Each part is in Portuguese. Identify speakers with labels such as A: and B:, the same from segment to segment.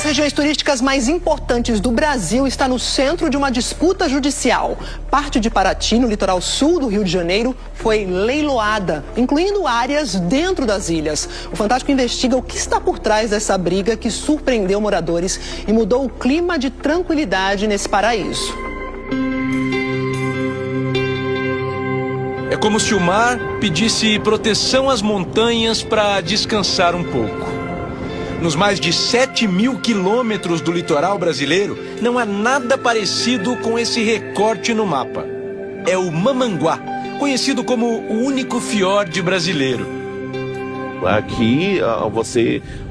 A: das regiões turísticas mais importantes do Brasil está no centro de uma disputa judicial. Parte de Paraty, no litoral sul do Rio de Janeiro, foi leiloada, incluindo áreas dentro das ilhas. O Fantástico investiga o que está por trás dessa briga que surpreendeu moradores e mudou o clima de tranquilidade nesse paraíso.
B: É como se o mar pedisse proteção às montanhas para descansar um pouco. Nos mais de 7.000 quilômetros do litoral brasileiro, não há nada parecido com esse recorte no mapa. É o Mamanguá, conhecido como o único fiord brasileiro.
C: Aqui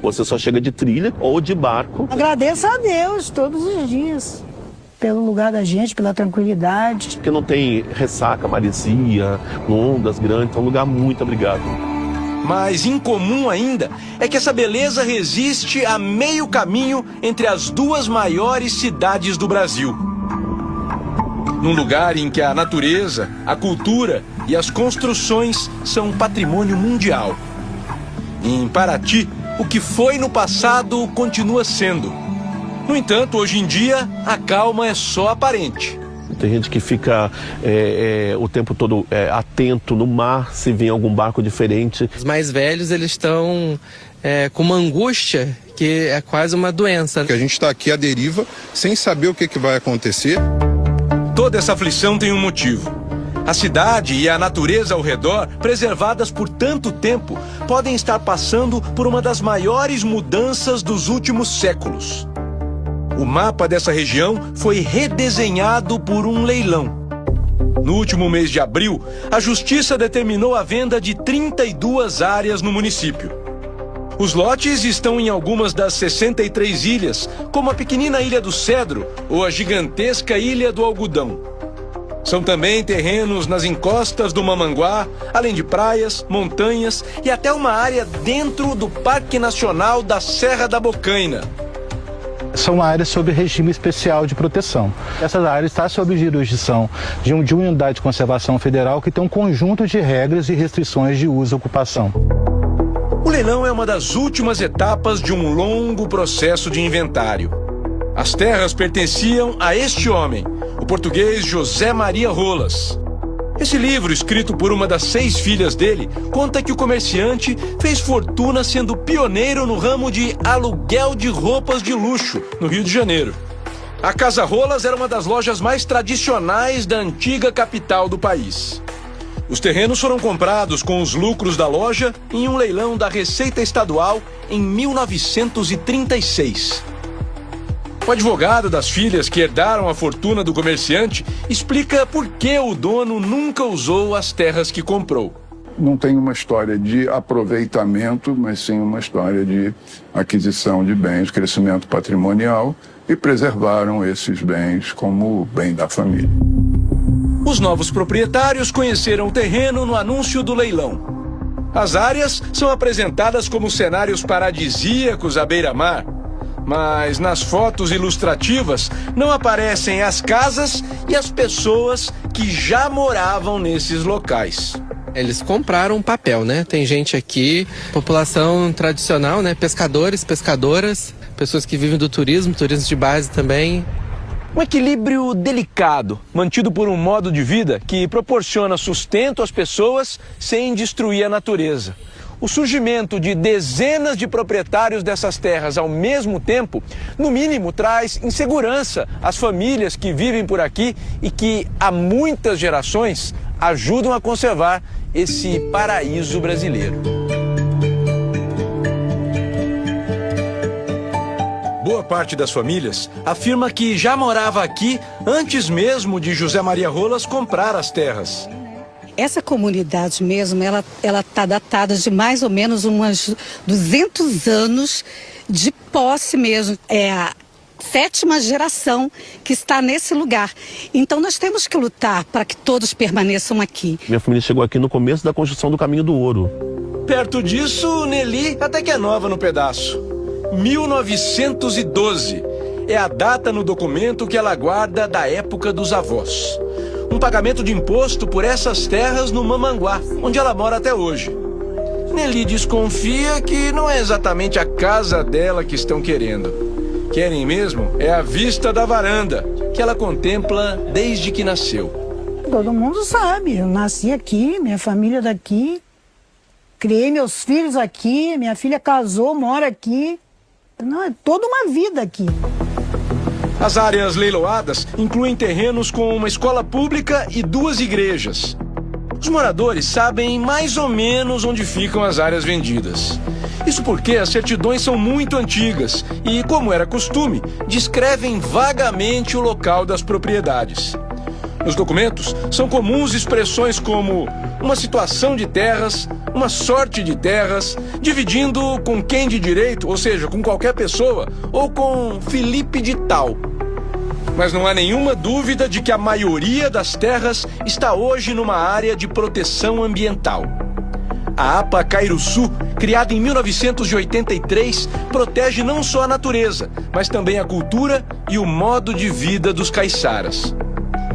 C: você só chega de trilha ou de barco.
D: Agradeço a Deus todos os dias pelo lugar da gente, pela tranquilidade.
C: Porque não tem ressaca, maresia, ondas grandes, é um lugar muito abrigado.
B: Mas incomum ainda é que essa beleza resiste a meio caminho entre as duas maiores cidades do Brasil. Num lugar em que a natureza, a cultura e as construções são patrimônio mundial. Em Paraty, o que foi no passado continua sendo. No entanto, hoje em dia, a calma é só aparente.
C: Tem gente que fica o tempo todo atento no mar, se vê algum barco diferente.
E: Os mais velhos, eles estão com uma angústia que é quase uma doença.
F: A gente está aqui à deriva, sem saber o que vai acontecer.
B: Toda essa aflição tem um motivo. A cidade e a natureza ao redor, preservadas por tanto tempo, podem estar passando por uma das maiores mudanças dos últimos séculos. O mapa dessa região foi redesenhado por um leilão. No último mês de abril, a Justiça determinou a venda de 32 áreas no município. Os lotes estão em algumas das 63 ilhas, como a pequenina Ilha do Cedro ou a gigantesca Ilha do Algodão. São também terrenos nas encostas do Mamanguá, além de praias, montanhas e até uma área dentro do Parque Nacional da Serra da Bocaina.
G: São áreas sob regime especial de proteção. Essa área está sob jurisdição de uma unidade de conservação federal que tem um conjunto de regras e restrições de uso e ocupação.
B: O leilão é uma das últimas etapas de um longo processo de inventário. As terras pertenciam a este homem, o português José Maria Rolas. Esse livro, escrito por uma das 6 filhas dele, conta que o comerciante fez fortuna sendo pioneiro no ramo de aluguel de roupas de luxo, no Rio de Janeiro. A Casa Rolas era uma das lojas mais tradicionais da antiga capital do país. Os terrenos foram comprados com os lucros da loja em um leilão da Receita Estadual em 1936. O advogado das filhas que herdaram a fortuna do comerciante explica por que o dono nunca usou as terras que comprou.
H: Não tem uma história de aproveitamento, mas sim uma história de aquisição de bens, crescimento patrimonial, e preservaram esses bens como bem da família.
B: Os novos proprietários conheceram o terreno no anúncio do leilão. As áreas são apresentadas como cenários paradisíacos à beira-mar. Mas nas fotos ilustrativas não aparecem as casas e as pessoas que já moravam nesses locais.
E: Eles compraram um papel, né? Tem gente aqui, população tradicional, né? Pescadores, pescadoras, pessoas que vivem do turismo de base também.
B: Um equilíbrio delicado, mantido por um modo de vida que proporciona sustento às pessoas sem destruir a natureza. O surgimento de dezenas de proprietários dessas terras ao mesmo tempo, no mínimo, traz insegurança às famílias que vivem por aqui e que, há muitas gerações, ajudam a conservar esse paraíso brasileiro. Boa parte das famílias afirma que já morava aqui antes mesmo de José Maria Rolas comprar as terras.
D: Essa comunidade mesmo, ela está datada de mais ou menos umas 200 anos de posse mesmo. É a 7ª geração que está nesse lugar. Então nós temos que lutar para que todos permaneçam aqui.
C: Minha família chegou aqui no começo da construção do Caminho do Ouro.
B: Perto disso, Nelly até que é nova no pedaço. 1912 é a data no documento que ela guarda da época dos avós. Um pagamento de imposto por essas terras no Mamanguá, onde ela mora até hoje. Nelly desconfia que não é exatamente a casa dela que estão querendo. Querem mesmo é a vista da varanda, que ela contempla desde que nasceu.
I: Todo mundo sabe, eu nasci aqui, minha família é daqui, criei meus filhos aqui, minha filha casou, mora aqui. Não, é toda uma vida aqui.
B: As áreas leiloadas incluem terrenos com uma escola pública e 2 igrejas. Os moradores sabem mais ou menos onde ficam as áreas vendidas. Isso porque as certidões são muito antigas e, como era costume, descrevem vagamente o local das propriedades. Nos documentos, são comuns expressões como uma situação de terras, uma sorte de terras, dividindo com quem de direito, ou seja, com qualquer pessoa, ou com Felipe de tal. Mas não há nenhuma dúvida de que a maioria das terras está hoje numa área de proteção ambiental. A APA Cairuçu, criada em 1983, protege não só a natureza, mas também a cultura e o modo de vida dos caiçaras.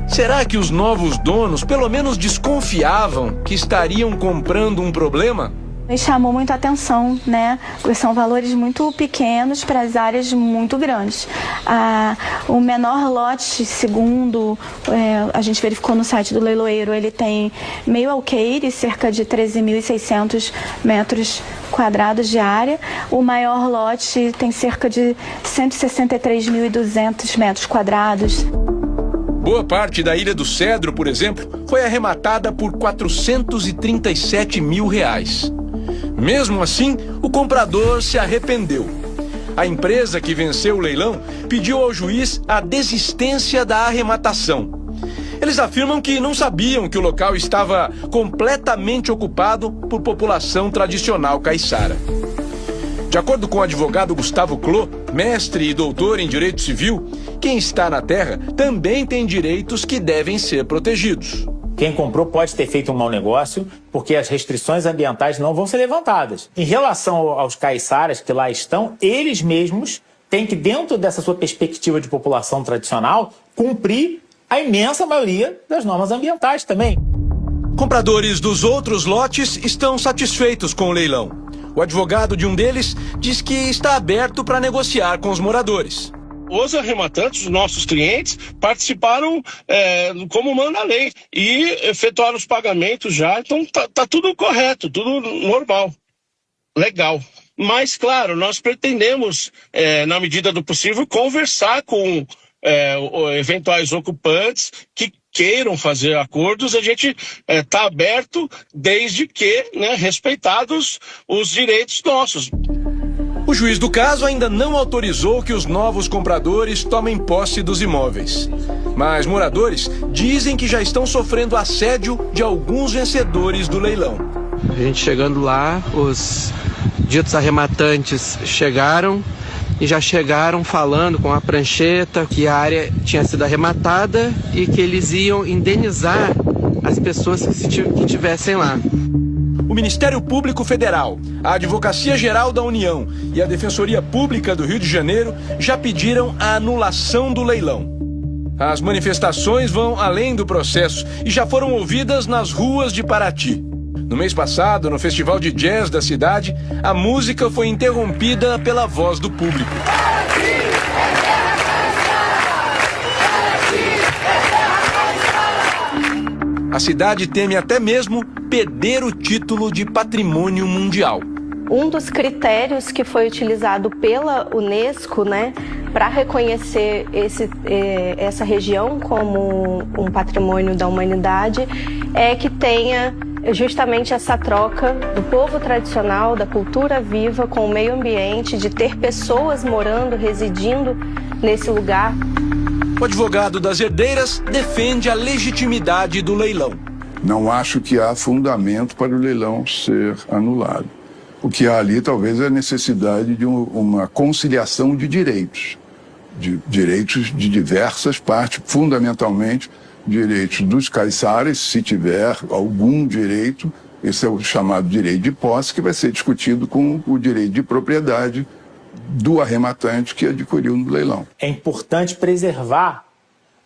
B: Será que os novos donos pelo menos desconfiavam que estariam comprando um problema?
J: Me chamou muita atenção, né? São valores muito pequenos para as áreas muito grandes. O menor lote, segundo a gente verificou no site do leiloeiro, ele tem meio alqueire, cerca de 13.600 metros quadrados de área. O maior lote tem cerca de 163.200 metros quadrados.
B: Boa parte da Ilha do Cedro, por exemplo, foi arrematada por R$437 mil. Mesmo assim, o comprador se arrependeu. A empresa que venceu o leilão pediu ao juiz a desistência da arrematação. Eles afirmam que não sabiam que o local estava completamente ocupado por população tradicional caiçara. De acordo com o advogado Gustavo Clô, mestre e doutor em Direito Civil, quem está na terra também tem direitos que devem ser protegidos.
K: Quem comprou pode ter feito um mau negócio, porque as restrições ambientais não vão ser levantadas. Em relação aos caiçaras que lá estão, eles mesmos têm que, dentro dessa sua perspectiva de população tradicional, cumprir a imensa maioria das normas ambientais também.
B: Compradores dos outros lotes estão satisfeitos com o leilão. O advogado de um deles diz que está aberto para negociar com os moradores.
L: Os arrematantes, os nossos clientes, participaram como manda a lei e efetuaram os pagamentos já, então tá tudo correto, tudo normal, legal. Mas, claro, nós pretendemos, na medida do possível, conversar com eventuais ocupantes que queiram fazer acordos. A gente está aberto desde que, respeitados os direitos nossos.
B: O juiz do caso ainda não autorizou que os novos compradores tomem posse dos imóveis. Mas moradores dizem que já estão sofrendo assédio de alguns vencedores do leilão.
E: A gente chegando lá, os ditos arrematantes chegaram e já chegaram falando com a prancheta que a área tinha sido arrematada e que eles iam indenizar as pessoas que estivessem lá.
B: O Ministério Público Federal, a Advocacia Geral da União e a Defensoria Pública do Rio de Janeiro já pediram a anulação do leilão. As manifestações vão além do processo e já foram ouvidas nas ruas de Paraty. No mês passado, no Festival de Jazz da cidade, a música foi interrompida pela voz do público. A cidade teme até mesmo perder o título de patrimônio mundial.
J: Um dos critérios que foi utilizado pela Unesco, para reconhecer essa região como um patrimônio da humanidade, é que tenha justamente essa troca do povo tradicional, da cultura viva com o meio ambiente, de ter pessoas morando, residindo nesse lugar.
B: O advogado das herdeiras defende a legitimidade do leilão.
H: Não acho que há fundamento para o leilão ser anulado. O que há ali talvez é a necessidade de uma conciliação de direitos de diversas partes, fundamentalmente direitos dos caiçaras, se tiver algum direito, esse é o chamado direito de posse, que vai ser discutido com o direito de propriedade do arrematante que adquiriu no leilão.
K: É importante preservar,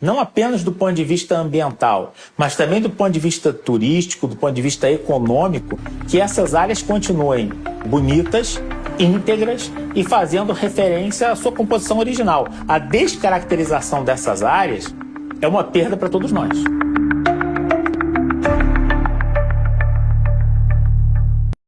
K: não apenas do ponto de vista ambiental, mas também do ponto de vista turístico, do ponto de vista econômico, que essas áreas continuem bonitas, íntegras e fazendo referência à sua composição original. A descaracterização dessas áreas é uma perda para todos nós.